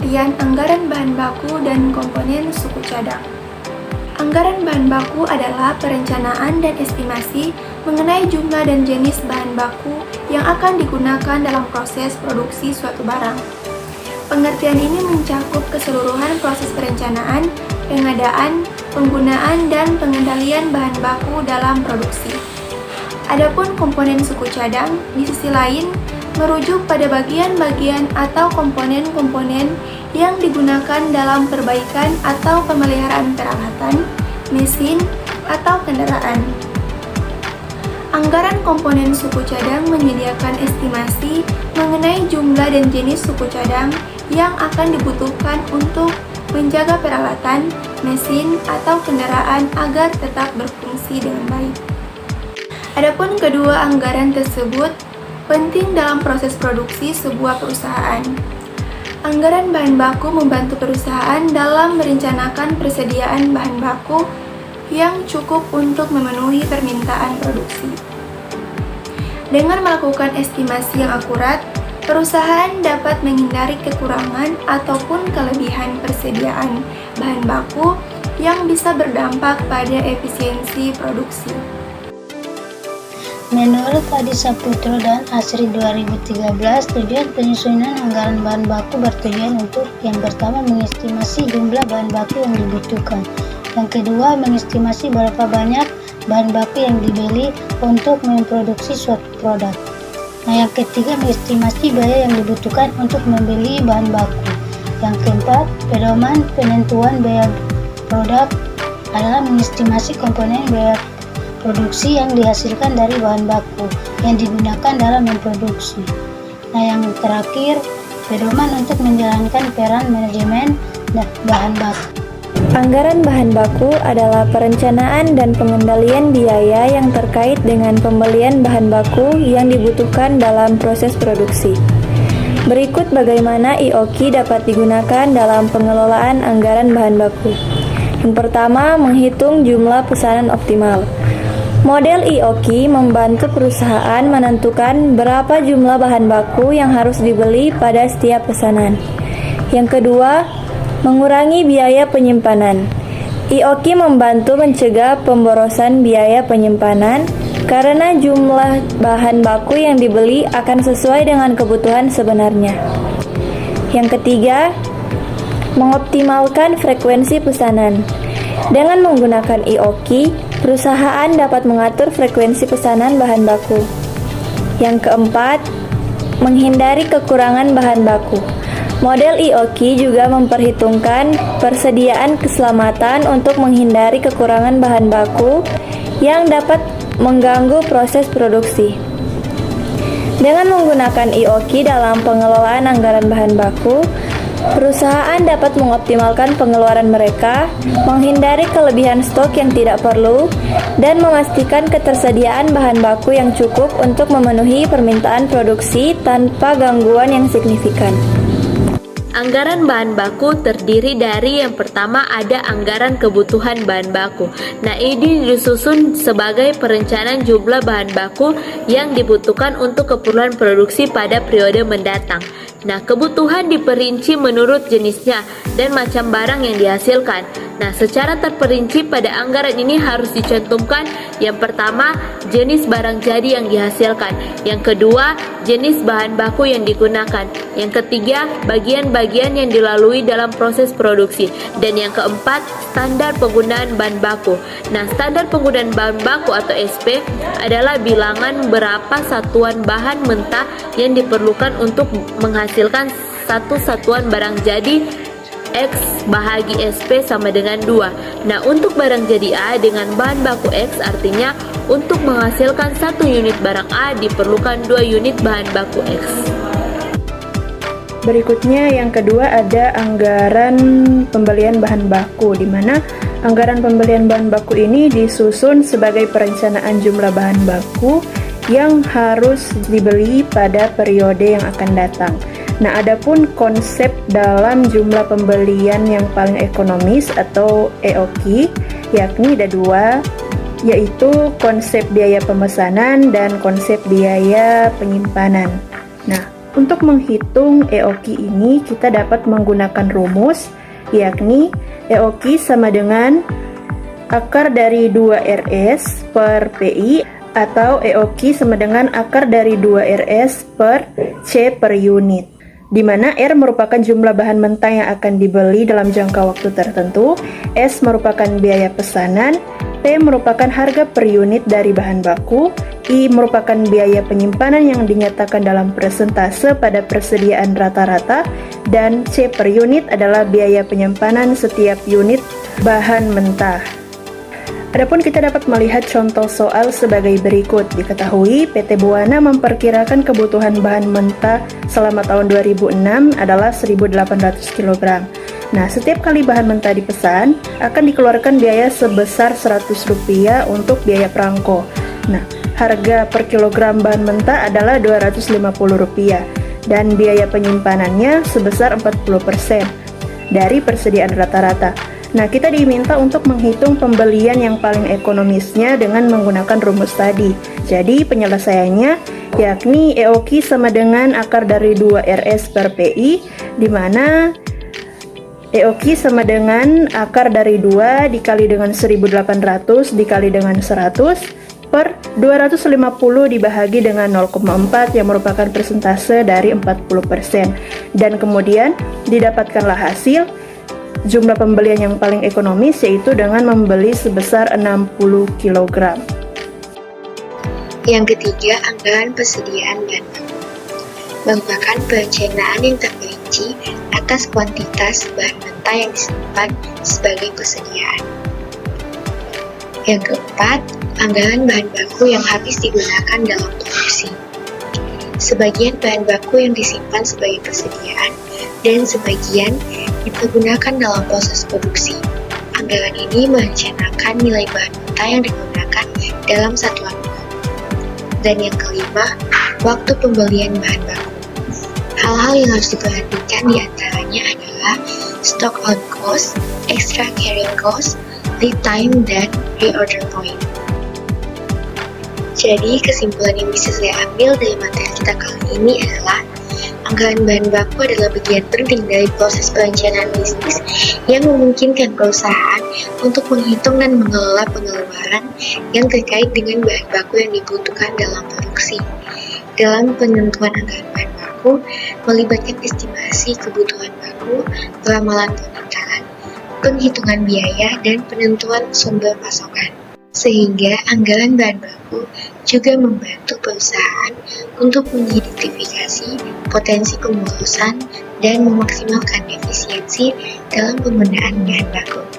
pengertian anggaran bahan baku dan komponen suku cadang. Anggaran bahan baku adalah perencanaan dan estimasi mengenai jumlah dan jenis bahan baku yang akan digunakan dalam proses produksi suatu barang. Pengertian ini mencakup keseluruhan proses perencanaan, pengadaan, penggunaan, dan pengendalian bahan baku dalam produksi. Adapun komponen suku cadang, di sisi lain, merujuk pada bagian-bagian atau komponen-komponen yang digunakan dalam perbaikan atau pemeliharaan peralatan, mesin, atau kendaraan. Anggaran komponen suku cadang menyediakan estimasi mengenai jumlah dan jenis suku cadang yang akan dibutuhkan untuk menjaga peralatan, mesin, atau kendaraan agar tetap berfungsi dengan baik. Adapun kedua anggaran tersebut penting dalam proses produksi sebuah perusahaan. Anggaran bahan baku membantu perusahaan dalam merencanakan persediaan bahan baku yang cukup untuk memenuhi permintaan produksi. Dengan melakukan estimasi yang akurat, perusahaan dapat menghindari kekurangan ataupun kelebihan persediaan bahan baku yang bisa berdampak pada efisiensi produksi. Menurut Adi Saputro dan Asri 2013, tujuan penyusunan anggaran bahan baku bertujuan untuk yang pertama mengestimasi jumlah bahan baku yang dibutuhkan, yang kedua mengestimasi berapa banyak bahan baku yang dibeli untuk memproduksi suatu produk. Nah, yang ketiga mengestimasi biaya yang dibutuhkan untuk membeli bahan baku. Yang keempat, pedoman penentuan biaya produk adalah mengestimasi komponen biaya produksi yang dihasilkan dari bahan baku yang digunakan dalam memproduksi. Nah, yang terakhir, pedoman untuk menjalankan peran manajemen bahan baku. Anggaran bahan baku adalah perencanaan dan pengendalian biaya yang terkait dengan pembelian bahan baku yang dibutuhkan dalam proses produksi. Berikut bagaimana IOQ dapat digunakan dalam pengelolaan anggaran bahan baku. Yang pertama, menghitung jumlah pesanan optimal. Model IOQ membantu perusahaan menentukan berapa jumlah bahan baku yang harus dibeli pada setiap pesanan. Yang kedua, mengurangi biaya penyimpanan. IOQ membantu mencegah pemborosan biaya penyimpanan karena jumlah bahan baku yang dibeli akan sesuai dengan kebutuhan sebenarnya. Yang ketiga, mengoptimalkan frekuensi pesanan. Dengan menggunakan IOQ, perusahaan dapat mengatur frekuensi pesanan bahan baku. Yang keempat, menghindari kekurangan bahan baku. Model IOQ juga memperhitungkan persediaan keselamatan untuk menghindari kekurangan bahan baku yang dapat mengganggu proses produksi. Dengan menggunakan IOQ dalam pengelolaan anggaran bahan baku, perusahaan dapat mengoptimalkan pengeluaran mereka, menghindari kelebihan stok yang tidak perlu, dan memastikan ketersediaan bahan baku yang cukup untuk memenuhi permintaan produksi tanpa gangguan yang signifikan. Anggaran bahan baku terdiri dari yang pertama ada anggaran kebutuhan bahan baku. Nah, ini disusun sebagai perencanaan jumlah bahan baku yang dibutuhkan untuk keperluan produksi pada periode mendatang. Nah, kebutuhan diperinci menurut jenisnya dan macam barang yang dihasilkan. Nah, secara terperinci pada anggaran ini harus dicantumkan yang pertama, jenis barang jadi yang dihasilkan. Yang kedua, jenis bahan baku yang digunakan. Yang ketiga, bagian-bagian yang dilalui dalam proses produksi. Dan yang keempat, standar penggunaan bahan baku. Nah, standar penggunaan bahan baku atau SP adalah bilangan berapa satuan bahan mentah yang diperlukan untuk menghasilkan satu satuan barang jadi X bahagi SP sama dengan 2. Nah, untuk barang jadi A dengan bahan baku X artinya untuk menghasilkan 1 unit barang A diperlukan 2 unit bahan baku X. Berikutnya yang kedua ada anggaran pembelian bahan baku, di mana anggaran pembelian bahan baku ini disusun sebagai perencanaan jumlah bahan baku yang harus dibeli pada periode yang akan datang. Nah, adapun konsep dalam jumlah pembelian yang paling ekonomis atau EOQ, yakni ada 2, yaitu konsep biaya pemesanan dan konsep biaya penyimpanan. Nah, Untuk menghitung EOQ ini kita dapat menggunakan rumus, yakni EOQ sama dengan akar dari 2RS per PI atau EOQ sama dengan akar dari 2RS per C per unit, di mana R merupakan jumlah bahan mentah yang akan dibeli dalam jangka waktu tertentu, S merupakan biaya pesanan, P merupakan harga per unit dari bahan baku, I merupakan biaya penyimpanan yang dinyatakan dalam persentase pada persediaan rata-rata, dan C per unit adalah biaya penyimpanan setiap unit bahan mentah. Adapun kita dapat melihat contoh soal sebagai berikut. Diketahui PT Buana memperkirakan kebutuhan bahan mentah selama tahun 2006 adalah 1.800 kg. Nah, setiap kali bahan mentah dipesan, akan dikeluarkan biaya sebesar Rp100 untuk biaya perangko. Nah, harga per kilogram bahan mentah adalah Rp250 dan biaya penyimpanannya sebesar 40% dari persediaan rata-rata. Nah, kita diminta untuk menghitung pembelian yang paling ekonomisnya dengan menggunakan rumus tadi. Jadi, penyelesaiannya yakni EOQ sama dengan akar dari 2RS per PI, di mana EOQ sama dengan akar dari 2 dikali dengan 1.800 dikali dengan 100 per 250 dibahagi dengan 0,4 yang merupakan persentase dari 40%. Dan kemudian didapatkanlah hasil jumlah pembelian yang paling ekonomis, yaitu dengan membeli sebesar 60 kg. Yang ketiga, anggaran persediaan bahan baku merupakan perencanaan yang terperinci atas kuantitas bahan mentah yang disimpan sebagai persediaan. Yang keempat, anggaran bahan baku yang habis digunakan dalam produksi. Sebagian bahan baku yang disimpan sebagai persediaan dan sebagian dipergunakan dalam proses produksi. Anggaran ini merencanakan nilai bahan mentah yang digunakan dalam satuan uang. Dan yang kelima, waktu pembelian bahan baku. Hal-hal yang harus diperhatikan diantaranya adalah stock out cost, extra carrying cost, lead time, dan reorder point. Jadi, kesimpulan yang bisa saya ambil dari materi kita kali ini adalah anggaran bahan baku adalah bagian penting dari proses perencanaan bisnis yang memungkinkan perusahaan untuk menghitung dan mengelola pengeluaran yang terkait dengan bahan baku yang dibutuhkan dalam produksi. Dalam penentuan anggaran bahan baku, melibatkan estimasi kebutuhan baku, peramalan permintaan, penghitungan biaya, dan penentuan sumber pasokan. Sehingga anggaran bahan baku juga membantu perusahaan untuk mengidentifikasi potensi pemborosan dan memaksimalkan efisiensi dalam penggunaan bahan baku.